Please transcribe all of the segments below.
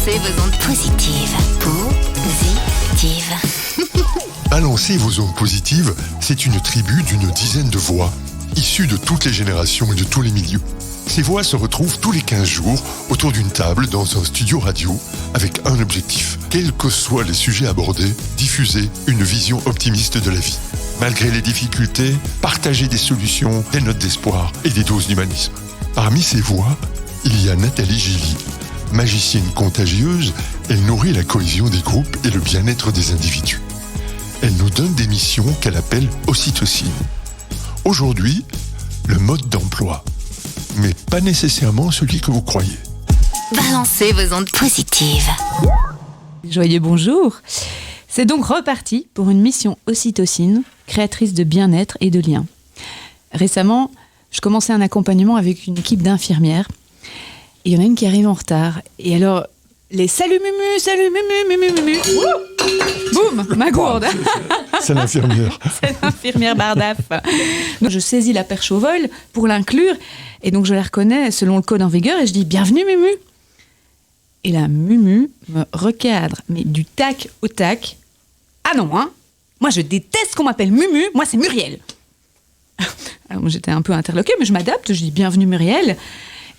Balancez vos ondes positives. Positives. Balancer vos ondes positives, c'est une tribu d'une dizaine de voix, issues de toutes les générations et de tous les milieux. Ces voix se retrouvent tous les 15 jours autour d'une table dans un studio radio avec un objectif. Quels que soient les sujets abordés, diffuser une vision optimiste de la vie. Malgré les difficultés, partager des solutions, des notes d'espoir et des doses d'humanisme. Parmi ces voix, il y a Nathalie Gilly. Magicienne contagieuse, elle nourrit la cohésion des groupes et le bien-être des individus. Elle nous donne des missions qu'elle appelle ocytocine. Aujourd'hui, le mode d'emploi, mais pas nécessairement celui que vous croyez. Balancez vos ondes positives. Joyeux bonjour. C'est donc reparti pour une mission ocytocine, créatrice de bien-être et de liens. Récemment, je commençais un accompagnement avec une équipe d'infirmières. Et il y en a une qui arrive en retard. Et alors, les salut Mumu. Boum, ma gourde. C'est l'infirmière. C'est l'infirmière Bardaf. Donc, je saisis la perche au vol pour l'inclure. Et donc, je la reconnais selon le code en vigueur et je dis « Bienvenue Mumu ». Et la Mumu me recadre, mais du tac au tac. « Ah non, hein, moi je déteste qu'on m'appelle Mumu, moi c'est Muriel ». Alors, j'étais un peu interloquée, mais je m'adapte, je dis « Bienvenue Muriel ».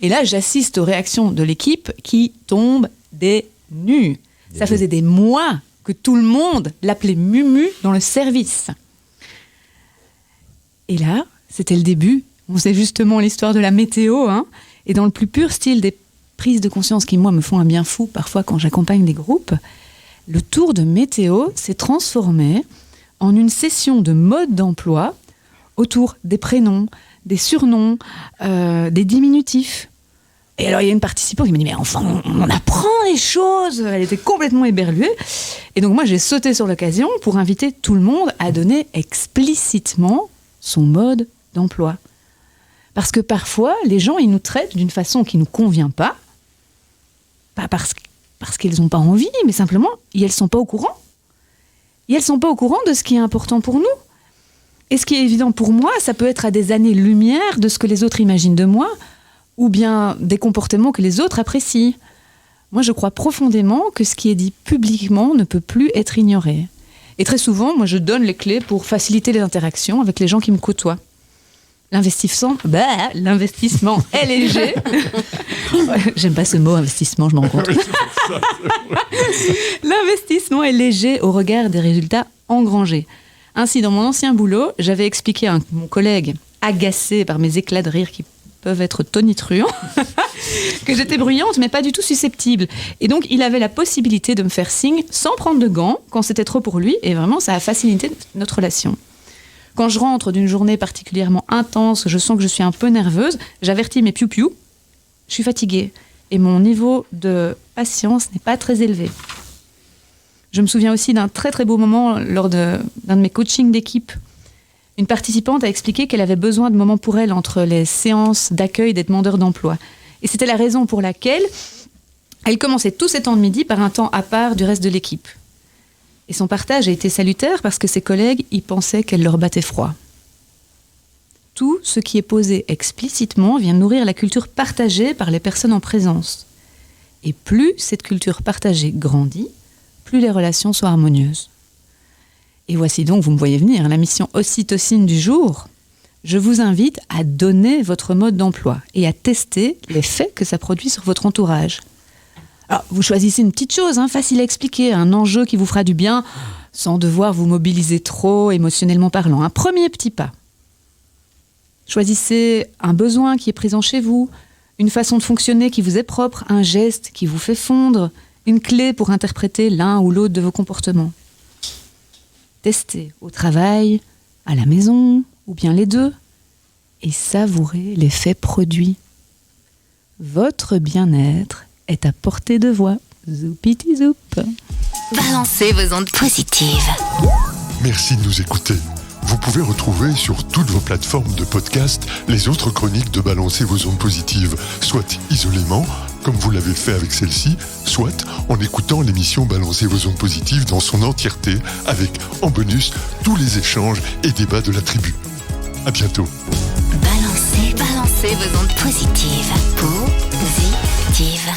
Et là, j'assiste aux réactions de l'équipe qui tombent des nues. Ça faisait des mois que tout le monde l'appelait Mumu dans le service. Et là, c'était le début. On sait justement l'histoire de la météo, hein, et dans le plus pur style des prises de conscience qui, moi, me font un bien fou parfois quand j'accompagne des groupes, le tour de météo s'est transformé en une session de mode d'emploi autour des prénoms, des surnoms, des diminutifs. Et alors, il y a une participante qui me dit « Mais enfin, on apprend les choses !» Elle était complètement éberluée. Et donc, moi, j'ai sauté sur l'occasion pour inviter tout le monde à donner explicitement son mode d'emploi. Parce que parfois, les gens, ils nous traitent d'une façon qui ne nous convient pas. Pas parce qu'ils n'ont pas envie, mais simplement, elles ne sont pas au courant. Et elles ne sont pas au courant de ce qui est important pour nous. Et ce qui est évident pour moi, ça peut être à des années-lumière de ce que les autres imaginent de moi, ou bien des comportements que les autres apprécient. Moi, je crois profondément que ce qui est dit publiquement ne peut plus être ignoré. Et très souvent, moi, je donne les clés pour faciliter les interactions avec les gens qui me côtoient. L'investissement est léger. J'aime pas ce mot, investissement, je m'en rends compte. L'investissement est léger au regard des résultats engrangés. Ainsi, dans mon ancien boulot, j'avais expliqué à mon collègue, agacé par mes éclats de rire qui peuvent être tonitruants, que j'étais bruyante, mais pas du tout susceptible. Et donc, il avait la possibilité de me faire signe sans prendre de gants, quand c'était trop pour lui, et vraiment, ça a facilité notre relation. Quand je rentre d'une journée particulièrement intense, je sens que je suis un peu nerveuse, j'avertis mes piou-piou, je suis fatiguée, et mon niveau de patience n'est pas très élevé. Je me souviens aussi d'un très très beau moment lors d'un de mes coachings d'équipe. Une participante a expliqué qu'elle avait besoin de moments pour elle entre les séances d'accueil des demandeurs d'emploi. Et c'était la raison pour laquelle elle commençait tous ses temps de midi par un temps à part du reste de l'équipe. Et son partage a été salutaire parce que ses collègues y pensaient qu'elle leur battait froid. Tout ce qui est posé explicitement vient nourrir la culture partagée par les personnes en présence. Et plus cette culture partagée grandit, plus les relations sont harmonieuses. Et voici donc, vous me voyez venir, la mission ocytocine du jour. Je vous invite à donner votre mode d'emploi et à tester l'effet que ça produit sur votre entourage. Alors, vous choisissez une petite chose, facile à expliquer, un enjeu qui vous fera du bien, sans devoir vous mobiliser trop émotionnellement parlant. Un premier petit pas. Choisissez un besoin qui est présent chez vous, une façon de fonctionner qui vous est propre, un geste qui vous fait fondre, une clé pour interpréter l'un ou l'autre de vos comportements. Testez au travail, à la maison, ou bien les deux, et savourez l'effet produit. Votre bien-être est à portée de voix. Zoupiti zoup. Balancez vos ondes positives. Merci de nous écouter. Vous pouvez retrouver sur toutes vos plateformes de podcast les autres chroniques de Balancer vos ondes positives, soit isolément, comme vous l'avez fait avec celle-ci, soit en écoutant l'émission Balancer vos ondes positives dans son entièreté, avec, en bonus, tous les échanges et débats de la tribu. À bientôt. Balancez vos ondes positives. Positives.